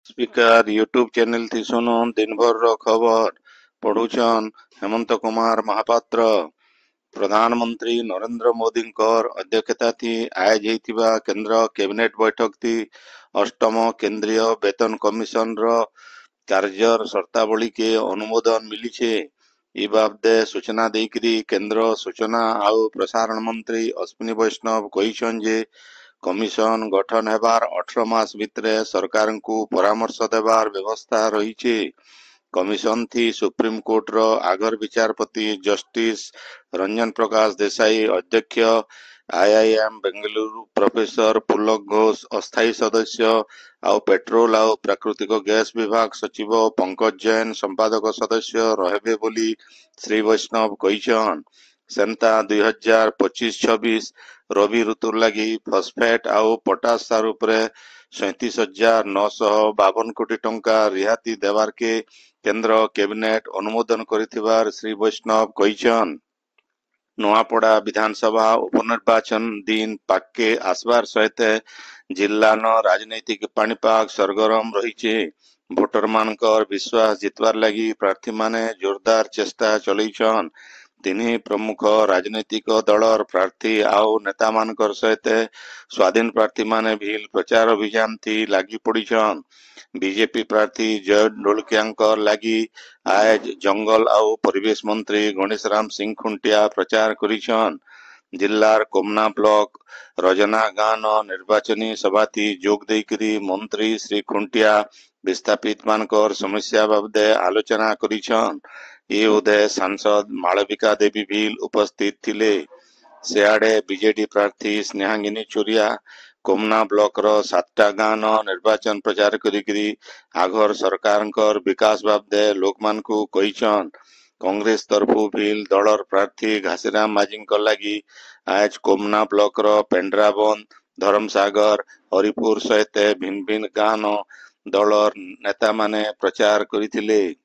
Speaker YouTube channel थी सुनो दिन भर रो खबर पढ़ुछन हेमंत कुमार महापात्र। प्रधानमंत्री नरेंद्र मोदी अध्यक्षता थी आज होइतिबा केंद्र कैबिनेट बैठक थी अष्टम केंद्रीय वेतन कमिशन रो कार्यर शर्तावली के अनुमोदन मिली छे। ई बाबदे सूचना देकरी केंद्र सूचना आउ प्रसारण मंत्री अश्विनी वैष्णव कहिछन जे कमिशन गठन हेबार 18 मास भितरे सरकार को परामर्श देवार व्यवस्था रही। कमिशन थी सुप्रीम कोर्ट रो आगर विचारपति जस्टिस रंजन प्रकाश देसाई अध्यक्ष, आईआईएम बेंगलुरु प्रोफेसर पुलक घोष अस्थायी सदस्य आउ पेट्रोल आउ प्राकृतिक गैस विभाग सचिव पंकज जैन संपादक सदस्य रहबे बोली श्री वैष्णव कहिछन। सेंता 2025-26 रवि ऋतु लगी फॉस्फेट आउ पोटास सार उपरे 37,952 कोटी टंका रिहाती देवार के केंद्र कैबिनेट अनुमोदन करिथिबार श्री वैष्णव कहिछन। नोआपड़ा विधानसभा उपनिर्वाचन दिन पाके आसबार सहित जिला न राजनैतिक पाणीपाग सरगरम रही। भोटर मानकर विश्वास जितवार लगी प्रार्थी माने जोरदार चेष्टा चलैछन। तीन प्रमुख राजनैतिक दलर प्रार्थी आउ नेता मानकर सहित स्वाधीन प्रार्थी माने भी प्रचार अभियान थी लागी पड़ीछन। बीजेपी प्रार्थी जय ढोलकिया लगी आज जंगल आउ परिवेश मंत्री गणेश राम सिंह खुंटिया प्रचार करिछन। जिल्लार कोमना ब्लॉक रजना गाँ निर्वाचनी सभा थी जोग देकरी मंत्री श्री खुंटिया विस्थापित मानकर समस्या बाबदे आलोचना करिछन। ये उदय सांसद मालविका देवी भी उपस्थित थिले। सियाड़े बीजेडी प्रार्थी स्नेहांगिनी चुरिया कोमना ब्लॉक रो 7टा गाँ निर्वाचन प्रचार करिकरी आघर सरकार विकास बाबदे लोकमान को कहिछन। कांग्रेस तरफु भील दलर प्रार्थी घासीराम माझी लगी आज कोमना ब्लॉक रो पेंड्राबंद धर्मसागर हरिपुर सहित भिन्न भिन्न गाँ दलर नेता माने प्रचार करिथिले।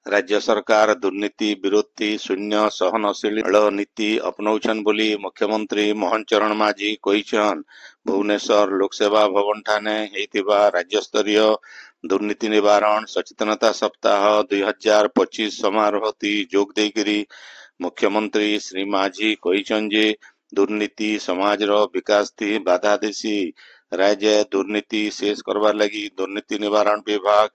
राज्य सरकार दुर्नीति विरोधी शून्य सहनशील नीति अपनाउछन बोली मुख्यमंत्री मोहन चरण माझी कहिछन। भुवनेश्वर लोकसेवा भवन ठाने हेतिबा राज्य स्तरीय दुर्नीति निवारण सचेतनता सप्ताह 2025 समारोह थी जोग देकरी मुख्यमंत्री श्री माझी कहिछन जे दुर्नीति समाज रो विकास थी बाधा देसी। राज्य दुर्नीति शेष करवार लगी दुर्नीति निवारण विभाग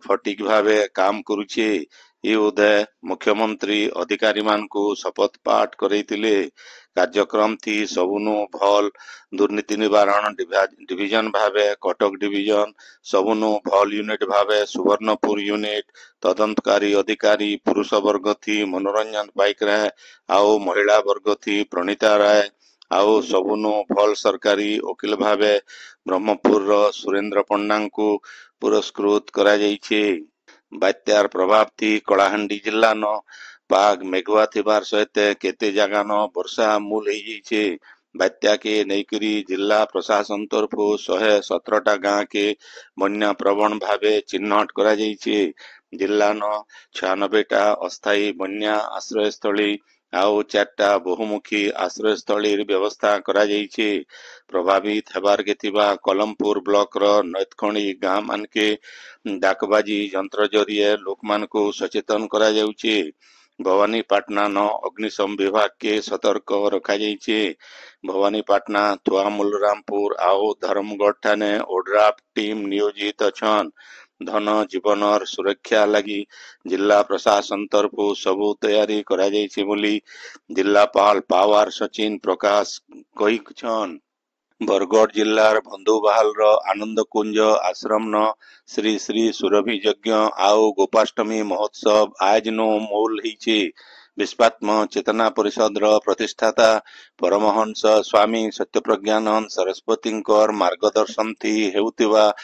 फटिक भावे काम करुछे। ये उदय मुख्यमंत्री अधिकारी मान को शपथ पाठ करैतिले। कार्यक्रम थी सबुनु भल दुर्नीति निवारण डिविजन भावे कटक डिविजन, सबुनु भल यूनिट भावे सुवर्णपुर यूनिट, तदंतकारी अधिकारी पुरुष वर्ग थी मनोरंजन पाइक राय आउ महिला वर्ग थी प्रणीता राय आउ सबुनु भल सरकारी वकील भावे ब्रह्मपुर सुरेंद्र पंडा को पुरस्कृत करा जाइछे। बात्यार प्रभाव थी कलाहांडी जिल्ला न पाग मेघुआ थिबार सहित केते जगह न वर्षा मूल हो जाइछे। बात्या के नैकरी जिला प्रशासन तरफु 117टा गाँ के बन्या प्रवण भावे चिन्हट करा जाइछे। जिल्ला न 96टा अस्थायी बन्या आश्रयस्थली आउ 4टा बहुमुखी आश्रयस्थली व्यवस्था करा जाइछे। प्रभावित हेबार के थिबा कलमपुर ब्लॉक रो नैतखणी गाँ मान के डाकबाजी यंत्र जरिए लोक मान को सचेतन करा जाउछे। भवानीपाटना न अग्निशम विभाग के सतर्क रखा जाइछे। भवानीपाटना थुआमुलरामपुर आउ धर्मगढ़ ठाने ओड्राफ टीम नियोजित अछन। धन जीवनर सुरक्षा लगी जिला प्रशासन तरफु सबु तैयारी करा जाइछे बोली जिलापाल पावर सचिन प्रकाश कहिछन। बरगढ़ जिल्लार बंधुबहाल आनंद कुंज आश्रम न श्री श्री सुरभि यज्ञ आउ गोपाष्टमी महोत्सव आज नो मूल हिचे। विश्वात्म चेतना परिषद प्रतिष्ठाता परमहंस स्वामी सत्यप्रज्ञानंद सरस्वती मार्गदर्शन थी हेउतिबा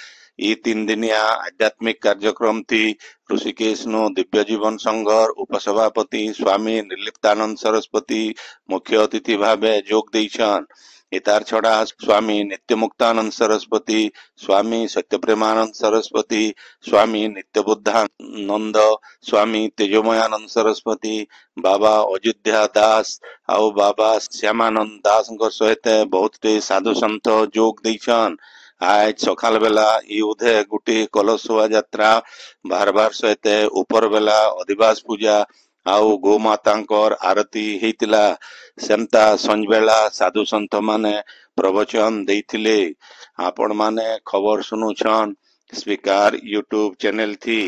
ई 3 दिनिया आध्यात्मिक कार्यक्रम थी ऋषिकेश नो दिव्य जीवन संघर उपसभापति स्वामी निर्लिप्तानंद सरस्वती मुख्य अतिथि भावे जोग देइछन। इतार छड़ा स्वामी नित्यमुक्तानंद सरस्वती, स्वामी सत्यप्रेमानंद सरस्वती, स्वामी नित्यबुद्धानंद, स्वामी तेजोमयानंद सरस्वती, बाबा अयोध्या दास आउ बाबा श्यामानंद दास सहित बहुत साधु संत जोग देइछन। आज सकाल बेला इ उधे गुटी कलश शोभा यात्रा बाहरबार सहित ऊपर बेला अधिवास पूजा आउ गोमातांकर आरती हेतिला सेमता संज बेला साधु संत माने प्रवचन देइथिले आपण माने खबर सुनुछन स्पीकर यूट्यूब चैनल थी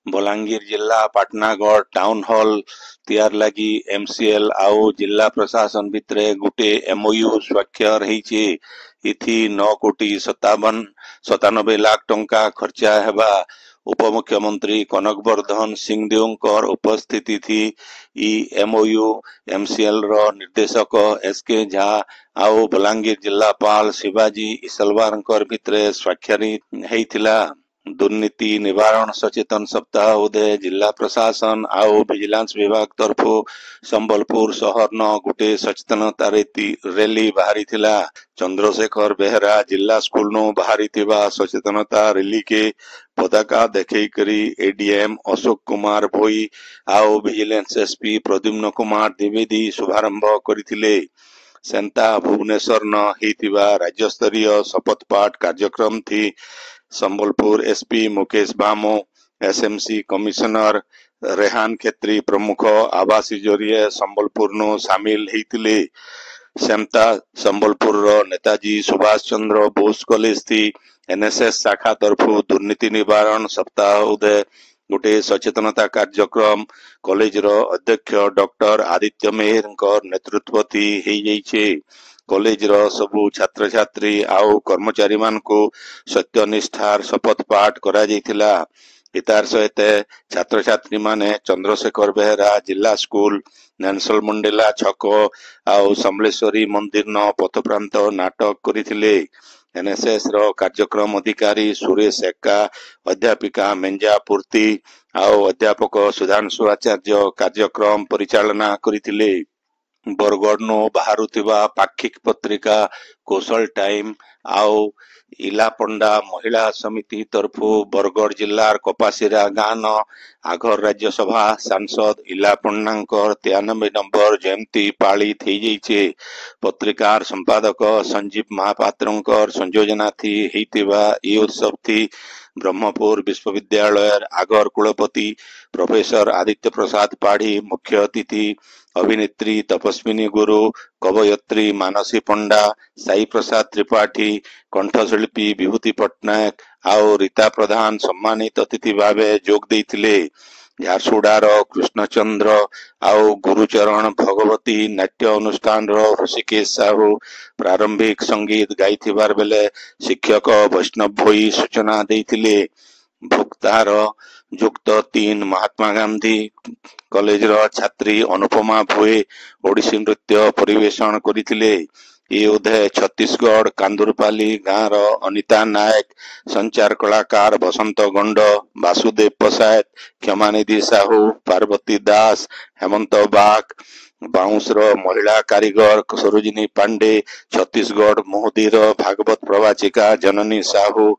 बलांगीर जिला पाटनागढ़ टाउन हॉल तैयार लगी एमसीएल आउ जिला प्रशासन भितरे गुटे एमओयू स्वाक्षर हेचे इथि 9,97,97 टंका खर्चा हेबा उपमुख्यमंत्री कनक वर्धन सिंहदेवकर उपस्थिति थी इ एमओयू एमसीएल रो निर्देशक एसके झा आउ बलांगीर जिलापाल शिवाजी इसलवारकर भितरे स्वाक्षरित हेइथिला दुर्नीति निवारण सचेतन सप्ताह उदय जिला प्रशासन आउ विजिलेंस विभाग तरफु संबलपुर शहर न गुटे सचेतनता रैली बाहरी थिला चंद्रशेखर बेहरा जिला स्कूल नु बाहरी थिबा सचेतनता रैली के पताका देखै करी एडीएम अशोक कुमार भोई आउ विजिलेंस एसपी प्रद्युम्न कुमार द्विवेदी शुभारंभ करिथिले सेंता भुवनेश्वर न हेतिबा राज्य स्तरीय शपथ पाठ कार्यक्रम थी Sambalpur SP Mukesh Bamo SMC commissioner Rehan Khetri प्रमुख आवासी जरिए संबलपुर नो शामिल हेतिले सेमता संबलपुर रो नेताजी सुभाष चंद्र बोस कॉलेज थी एनएसएस शाखा तरफु दुर्नीति निवारण सप्ताह उदय गोटे सचेतनता कार्यक्रम कॉलेज रो अध्यक्ष डॉक्टर आदित्य मेहर नेतृत्व थी हेई जाइछे कॉलेज रो सबु छात्र छात्री आउ कर्मचारी मान को सत्यनिष्ठार शपथ पाठ करा जाइथिला इतार सहित छात्र छात्री माने चंद्रशेखर बेहरा जिला स्कूल नेशनल मंडेला छक आउ समलेश्वरी मंदिर न पथप्रांत नाटक करिथिले एनएसएस रो कार्यक्रम अधिकारी सुरेश एक्का अध्यापिका मेंजा पूर्ति आउ अध्यापक सुधांशु आचार्य कार्यक्रम परिचालना करिथिले बरगढ़ नो बाहरुथिबा पाक्षिक पत्रिका कौशल टाइम आउ इलापंडा महिला समिति तरफु बरगढ़ जिलार कपासीरा गाँ न आघर राज्यसभा सांसद इलापंडांकर 93 नंबर जयंती पालित हेई जाइछे पत्रिकार संपादक संजीव महापात्रंकर संयोजना थी हेतिबा ई उत्सव थी ब्रह्मपुर विश्वविद्यालय आगर कुलपति प्रोफेसर आदित्य प्रसाद पाढ़ी मुख्य अतिथि अभिनेत्री तपस्विनी गुरु कवयत्री मानसी पंडा साई प्रसाद त्रिपाठी कंठशिल्पी विभूति पट्टनायक आउ रीता प्रधान सम्मानित अतिथि भावे जोग देइथिले झारसुडार कृष्णचंद्र आउ गुरुचरण भगवती नाट्य अनुष्ठान रो ऋषिकेश साहू प्रारंभिक संगीत गाइथिबार बेले शिक्षक वैष्णव भोई सूचना देइथिले भुक्तार युक्त 3 महात्मा गांधी कॉलेज रो छात्री अनुपमा भोई ओडिसी नृत्य परिवेषण करिथिले ये उदय छत्तीसगढ़ कांदुरपाली गाँव रो अनिता नायक संचार कलाकार बसंत गंड वासुदेव प्रसाद क्षमानिधि साहू पार्वती दास हेमंत बाग बाउंस रो महिला कारीगर सरोजिनी पांडे छत्तीसगढ़ मोहदीर भागवत प्रवाचिका जननी साहू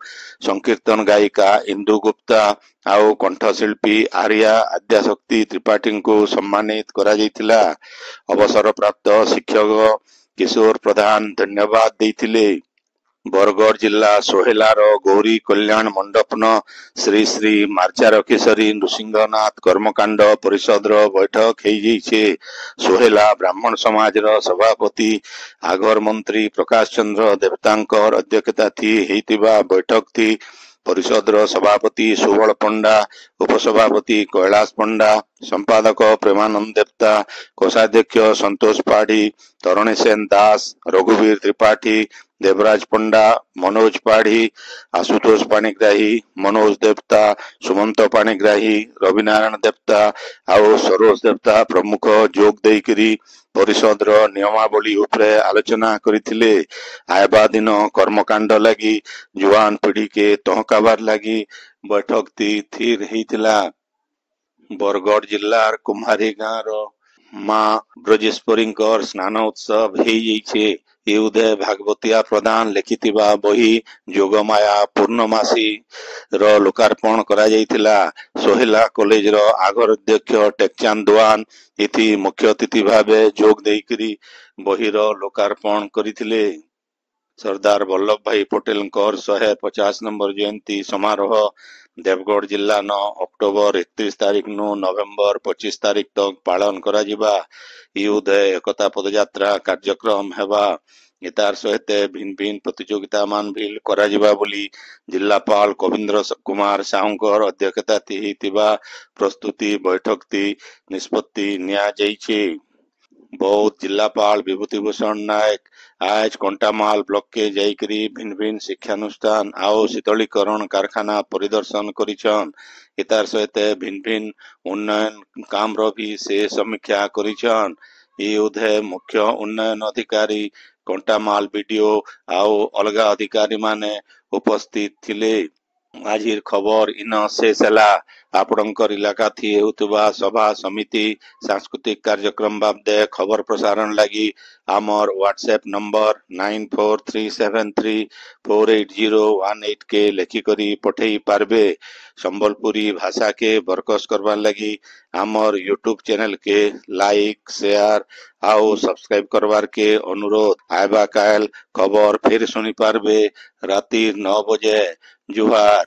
संकीर्तन गायिका इंदु गुप्ता आउ कंठशिल्पी आर्या आद्याशक्ति त्रिपाठी को सम्मानित करा जाइथिला अवसर प्राप्त शिक्षक किशोर प्रधान धन्यवाद देइथिले बरगढ़ जिला सोहेलार गौरी कल्याण मंडप न श्री श्री मार्चारकेशरी नृसिंहनाथ कर्मकांड परिषद रो बैठक हेई जाइछे सोहेला ब्राह्मण समाज रो सभापति आगर मंत्री प्रकाश चंद्र देवतांकर अध्यक्षता थी हेतिबा बैठक थी परिषद रो सभापति सुबल पंडा उपसभापति कैलाश पंडा संपादक प्रेमानंद देवता कोषाध्यक्ष संतोष पाढ़ी तरुणी सेन दास रघुवीर त्रिपाठी देवराज पंडा मनोज पाढ़ी आशुतोष पाणिग्राही मनोज देवता सुमंत पाणिग्राही रविनारायण देवता आउ सरोज देवता प्रमुख जोग देइकरी परिषद रो नियमावली उपरे आलोचना करिथिले आयबा दिन कर्मकांड लगी जुआन पीढ़ी के तहकाबार लगी बैठक थीर हेतिला बरगढ़ जिलार कुम्हारी गाँव रो माँ ब्रजेश्वरींकर स्नान उत्सव हेई जाइछे ये उदय भागवतिया प्रधान लिखिथिबा बही जोगमाया पूर्णमासी रो लोकार्पण करा जाइथिला सोहेला कॉलेज रो आगर अध्यक्ष टेकचांद दुआन इति मुख्य अतिथि भावे जोग देइकरी बही रो लोकार्पण करिथिले सरदार वल्लभ भाई पटेल 150 नंबर जयंती समारोह देवगढ़ जिला न अक्टोबर 31 तारीख नु नवेम्बर 25 तारीख तक पालन करा जिबा। युद्ध एकता पदयात्रा कार्यक्रम हेबा। इतार सहित भिन्न भिन्न प्रतियोगिता मान भी करा जिबा बोली जिलापाल कविंद्र कुमार साहूंकर अध्यक्षता प्रस्तुति बैठक ती निष्पत्ति निया जाइछे। बौद्ध जिलापाल विभूतिभूषण नायक आज कंटामाल ब्लॉक के जाइकरी भिन्न भिन्न शिक्षानुष्ठान आओ शीतलीकरण कारखाना परिदर्शन करिछन। इतार सहित भिन्न भिन्न उन्नयन काम रो भी से समीक्षा करिछन। ये मुख्य उन्नयन अधिकारी कंटामाल बीडीओ आओ अलगा अधिकारी माने उपस्थित थिले। आजिर खबर इन शेष है। आपणकर इलाका थी हेउतबा सभा समिति सांस्कृतिक कार्यक्रम बाबदे खबर प्रसारण लगी आमर व्हाट्सएप नंबर 9437348018 के लेखिकरी पठेई पारबे। संबलपुरी भाषा के बरकस करवार लगी आमर यूट्यूब चैनल के लाइक शेयर आओ सब्सक्राइब करवार के अनुरोध। आयबा काल खबर फिर सुनी पारबे राती 9 बजे। जुहार।